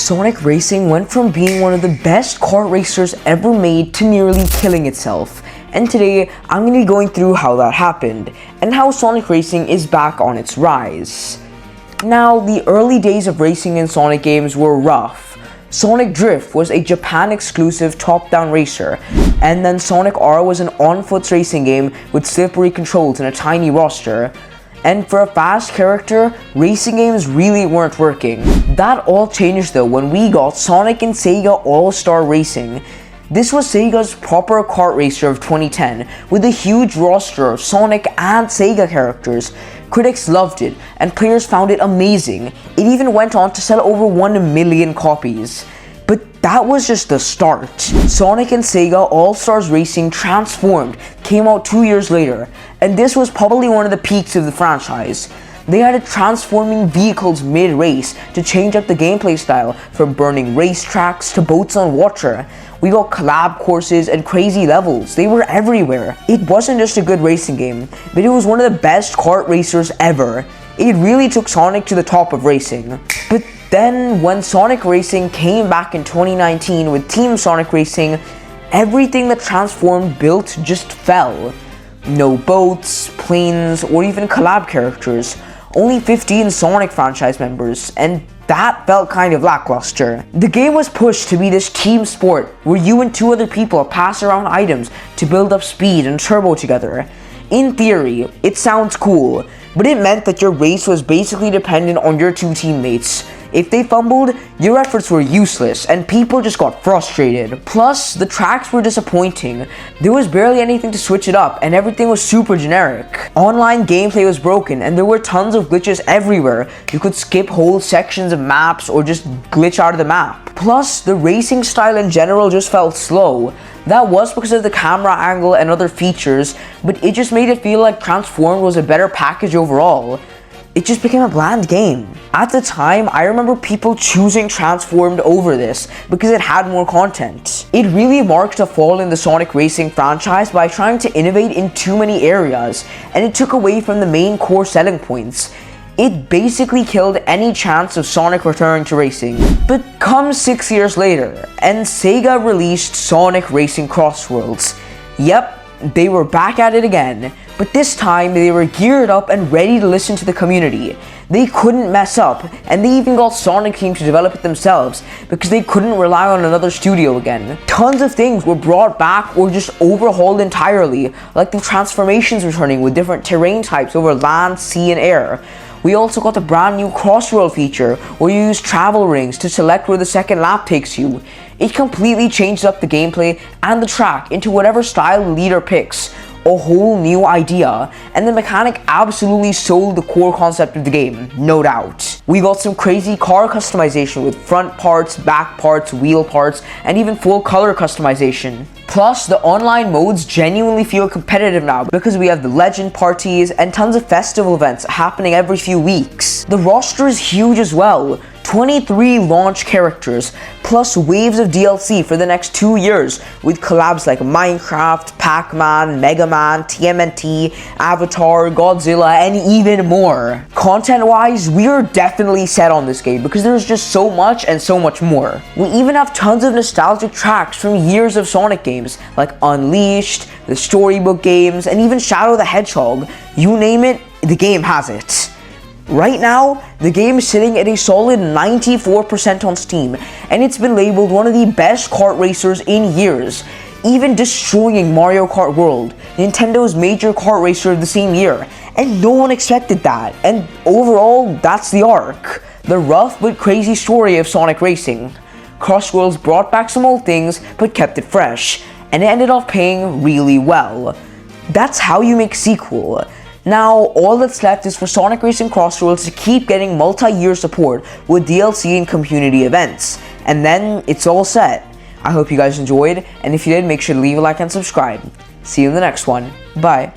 Sonic Racing went from being one of the best kart racers ever made to nearly killing itself. And today, I'm going to be going through how that happened, and how Sonic Racing is back on its rise. Now, the early days of racing in Sonic games were rough. Sonic Drift was a Japan-exclusive top-down racer, and then Sonic R was an on-foot racing game with slippery controls and a tiny roster. And for a fast character, racing games really weren't working. That all changed though when we got Sonic and Sega All-Star Racing. This was Sega's proper kart racer of 2010, with a huge roster of Sonic and Sega characters. Critics loved it, and players found it amazing. It even went on to sell over 1 million copies. But that was just the start. Sonic and Sega All-Stars Racing Transformed came out 2 years later, and this was probably one of the peaks of the franchise. They added transforming vehicles mid-race to change up the gameplay style, from burning racetracks to boats on water. We got collab courses and crazy levels. They were everywhere. It wasn't just a good racing game, but it was one of the best kart racers ever. It really took Sonic to the top of racing. But then, when Sonic Racing came back in 2019 with Team Sonic Racing, everything that Transformed built just fell. No boats, planes, or even collab characters. Only 15 Sonic franchise members, and that felt kind of lackluster. The game was pushed to be this team sport where you and 2 other people pass around items to build up speed and turbo together. In theory, it sounds cool, but it meant that your race was basically dependent on your 2 teammates. If they fumbled, your efforts were useless, and people just got frustrated. Plus, the tracks were disappointing. There was barely anything to switch it up, and everything was super generic. Online gameplay was broken, and there were tons of glitches everywhere. You could skip whole sections of maps, or just glitch out of the map. Plus, the racing style in general just felt slow. That was because of the camera angle and other features, but it just made it feel like Transformed was a better package overall. It just became a bland game. At the time, I remember people choosing Transformed over this because it had more content. It really marked a fall in the Sonic Racing franchise by trying to innovate in too many areas, and it took away from the main core selling points. It basically killed any chance of Sonic returning to racing. But come 6 years later, and Sega released Sonic Racing Crossworlds. Yep, they were back at it again, but this time they were geared up and ready to listen to the community. They couldn't mess up, and they even got Sonic Team to develop it themselves because they couldn't rely on another studio again. Tons of things were brought back or just overhauled entirely, like the transformations returning with different terrain types over land, sea, and air. We also got the brand new Crossworld feature, where you use travel rings to select where the second lap takes you. It completely changed up the gameplay and the track into whatever style the leader picks. A whole new idea, and the mechanic absolutely sold the core concept of the game, no doubt. We got some crazy car customization with front parts, back parts, wheel parts, and even full color customization. Plus, the online modes genuinely feel competitive now because we have the legend parties and tons of festival events happening every few weeks. The roster is huge as well. 23 launch characters, plus waves of DLC for the next 2 years, with collabs like Minecraft, Pac-Man, Mega Man, TMNT, Avatar, Godzilla, and even more. Content-wise, we are definitely set on this game because there's just so much and so much more. We even have tons of nostalgic tracks from years of Sonic games, like Unleashed, the Storybook games, and even Shadow the Hedgehog. You name it, the game has it. Right now, the game is sitting at a solid 94% on Steam, and it's been labeled one of the best kart racers in years, even destroying Mario Kart World, Nintendo's major kart racer of the same year, and no one expected that. And overall, that's the arc. The rough but crazy story of Sonic Racing. Crossworlds brought back some old things, but kept it fresh, and it ended up paying really well. That's how you make a sequel. Now, all that's left is for Sonic Racing Crossworlds to keep getting multi-year support with DLC and community events. And then, it's all set. I hope you guys enjoyed, and if you did, make sure to leave a like and subscribe. See you in the next one. Bye.